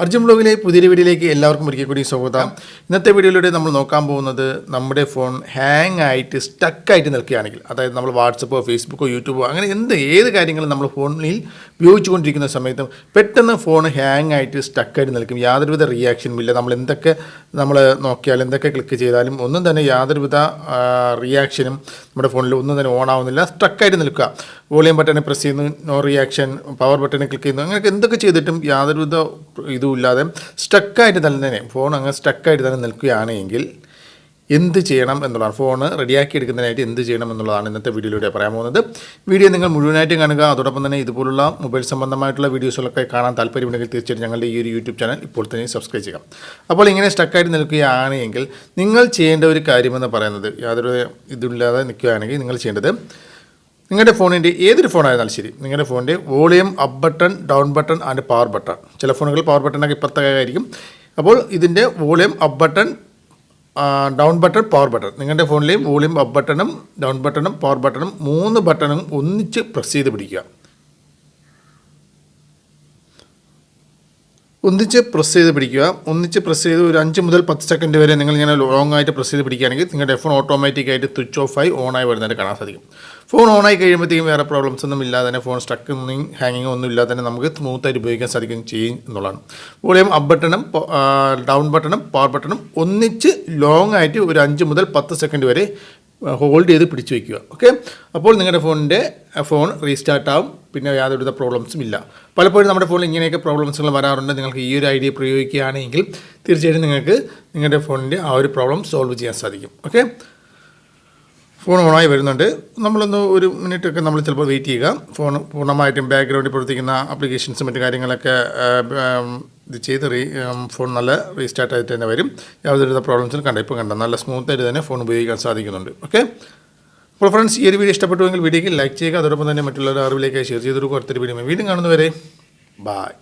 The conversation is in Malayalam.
അർജുൻ ബ്ലോഗിലെ പുതിയൊരു വീഡിയോയിലേക്ക് എല്ലാവർക്കും ഒരിക്കൽ കൂടി സ്വാഗതം. ഇന്നത്തെ വീഡിയോയിലൂടെ നമ്മൾ നോക്കാൻ പോകുന്നത് നമ്മുടെ ഫോൺ ഹാങ് ആയിട്ട് സ്റ്റക്കായിട്ട് നിൽക്കുകയാണെങ്കിൽ, അതായത് നമ്മൾ വാട്സപ്പോ ഫേസ്ബുക്കോ യൂട്യൂബോ അങ്ങനെ ഏത് കാര്യങ്ങളും നമ്മൾ ഫോണിൽ ഉപയോഗിച്ചുകൊണ്ടിരിക്കുന്ന സമയത്തും പെട്ടെന്ന് ഫോൺ ഹാങ് ആയിട്ട് സ്റ്റക്കായിട്ട് നിൽക്കും. യാതൊരുവിധ റിയാക്ഷനും ഇല്ല. നമ്മൾ നോക്കിയാലും എന്തൊക്കെ ക്ലിക്ക് ചെയ്താലും ഒന്നും തന്നെ യാതൊരുവിധ റിയാക്ഷനും നമ്മുടെ ഫോണിൽ ഒന്നും തന്നെ ഓൺ ആവുന്നില്ല. സ്റ്റക്കായിട്ട് നിൽക്കുക. വോളിയം ബട്ടനെ പ്രസ് ചെയ്യുന്നു, നോ റിയാക്ഷൻ. പവർ ബട്ടനെ ക്ലിക്ക് ചെയ്യുന്നു. അങ്ങനെ എന്തൊക്കെ ചെയ്തിട്ടും യാതൊരുവിധ ഇതുമില്ലാതെ സ്റ്റക്കായിട്ട് തന്നെ ഫോൺ അങ്ങനെ സ്റ്റക്കായിട്ട് തന്നെ നിൽക്കുകയാണെങ്കിൽ എന്ത് ചെയ്യണം എന്നുള്ളതാണ്, ഫോൺ റെഡിയാക്കി എടുക്കുന്നതിനായിട്ട് എന്ത് ചെയ്യണം എന്നുള്ളതാണ് ഇന്നത്തെ വീഡിയോയിലൂടെ പറയാൻ പോകുന്നത്. വീഡിയോ നിങ്ങൾ മുഴുവനായിട്ടും കാണുക. അതോടൊപ്പം തന്നെ ഇതുപോലുള്ള മൊബൈൽ സംബന്ധമായിട്ടുള്ള വീഡിയോസുകളൊക്കെ കാണാൻ താല്പര്യമുണ്ടെങ്കിൽ തീർച്ചയായിട്ടും ഞങ്ങളുടെ ഈ ഒരു യൂട്യൂബ് ചാനൽ ഇപ്പോൾ തന്നെ സബ്സ്ക്രൈബ് ചെയ്യാം. അപ്പോൾ ഇങ്ങനെ സ്റ്റക്കായിട്ട് നിൽക്കുകയാണെങ്കിൽ നിങ്ങൾ ചെയ്യേണ്ട ഒരു കാര്യമെന്ന് പറയുന്നത്, യാതൊരു ഇതുമില്ലാതെ നിൽക്കുകയാണെങ്കിൽ നിങ്ങൾ ചെയ്യേണ്ടത്, നിങ്ങളുടെ ഫോണിൻ്റെ ഏതൊരു ഫോണായിരുന്നാലും ശരി, നിങ്ങളുടെ ഫോണിൻ്റെ volume up button, down button and power button, ചില ഫോണുകൾ പവർ ബട്ടണൊക്കെ ഇപ്പുറത്തെ ആയിരിക്കും. അപ്പോൾ ഇതിൻ്റെ volume up button, down button, power button, നിങ്ങളുടെ ഫോണിലെയും വോളിയം അപ്പ് ബട്ടണും ഡൗൺ ബട്ടണും പവർ ബട്ടണും 3 ബട്ടണും ഒന്നിച്ച് പ്രസ് ചെയ്ത് പിടിക്കുക. ഒന്നിച്ച് പ്രസ് ചെയ്ത് ഒരു 5 മുതൽ 10 സെക്കൻഡ് വരെ നിങ്ങൾ ഇങ്ങനെ ലോങ് ആയിട്ട് പ്രസ് ചെയ്ത് പിടിക്കുകയാണെങ്കിൽ നിങ്ങളുടെ ഫോൺ ഓട്ടോമാറ്റിക്കായിട്ട് സ്വിച്ച് ഓഫ് ആയി ഓണായി വരുന്നതായിട്ട് കാണാൻ സാധിക്കും. ഫോൺ ഓണായി കഴിയുമ്പോഴത്തേക്കും വേറെ പ്രോബ്ലംസ് ഒന്നും ഇല്ലാതെ തന്നെ, ഫോൺ സ്റ്റക്ക് ഹാങ്ങിങ് ഒന്നും ഇല്ലാതെ തന്നെ നമുക്ക് സ്മൂത്തായിട്ട് ഉപയോഗിക്കാൻ സാധിക്കും ചെയ്യും എന്നുള്ളതാണ്. വോളിയം അപ്പ് ബട്ടണും ഡൗൺ ബട്ടണും പവർ ബട്ടണും ഒന്നിച്ച് ലോങ് ആയിട്ട് ഒരു 5 മുതൽ 10 സെക്കൻഡ് വരെ ഹോൾഡ് ചെയ്ത് പിടിച്ചു വയ്ക്കുക. ഓക്കെ, അപ്പോൾ നിങ്ങളുടെ ഫോൺ റീസ്റ്റാർട്ട് ആവും. പിന്നെ യാതൊരുവിധ പ്രോബ്ലംസും ഇല്ല. പലപ്പോഴും നമ്മുടെ ഫോണിൽ ഇങ്ങനെയൊക്കെ പ്രോബ്ലംസുകൾ വരാറുണ്ട്. നിങ്ങൾക്ക് ഈ ഒരു ഐഡിയ പ്രയോഗിക്കുകയാണെങ്കിൽ തീർച്ചയായിട്ടും നിങ്ങൾക്ക് നിങ്ങളുടെ ഫോണിൻ്റെ ആ ഒരു പ്രോബ്ലം സോൾവ് ചെയ്യാൻ സാധിക്കും. ഓക്കെ, ഫോൺ ഓണായി വരുന്നുണ്ട്. നമ്മളൊന്ന് ഒരു മിനിറ്റൊക്കെ നമ്മൾ ചിലപ്പോൾ വെയിറ്റ് ചെയ്യുക. ഫോൺ പൂർണ്ണമായിട്ടും ബാക്ക്ഗ്രൗണ്ടിൽ പ്രവർത്തിക്കുന്ന ആപ്ലിക്കേഷൻസും മറ്റു കാര്യങ്ങളൊക്കെ ഇത് ചെയ്ത് ഫോൺ നല്ല റീസ്റ്റാർട്ടായിട്ട് തന്നെ വരും. യാതൊരുവിധ പ്രോബ്ലംസിനും ഇപ്പോൾ കണ്ട നല്ല സ്മൂത്തായിട്ട് തന്നെ ഫോൺ ഉപയോഗിക്കാൻ സാധിക്കുന്നുണ്ട്. ഓക്കെ, അപ്പോൾ ഫ്രണ്ട്സ്, ഈ ഒരു വീഡിയോ ഇഷ്ടപ്പെട്ടുവെങ്കിൽ വീഡിയോയ്ക്ക് ലൈക്ക് ചെയ്യുക. അതോടൊപ്പം തന്നെ മറ്റുള്ളവരുടെ അറിവിലേക്ക് ഷെയർ ചെയ്തൊരു അടുത്തൊരു വീഡിയോ വീണ്ടും കാണുന്നവരെ ബായ്.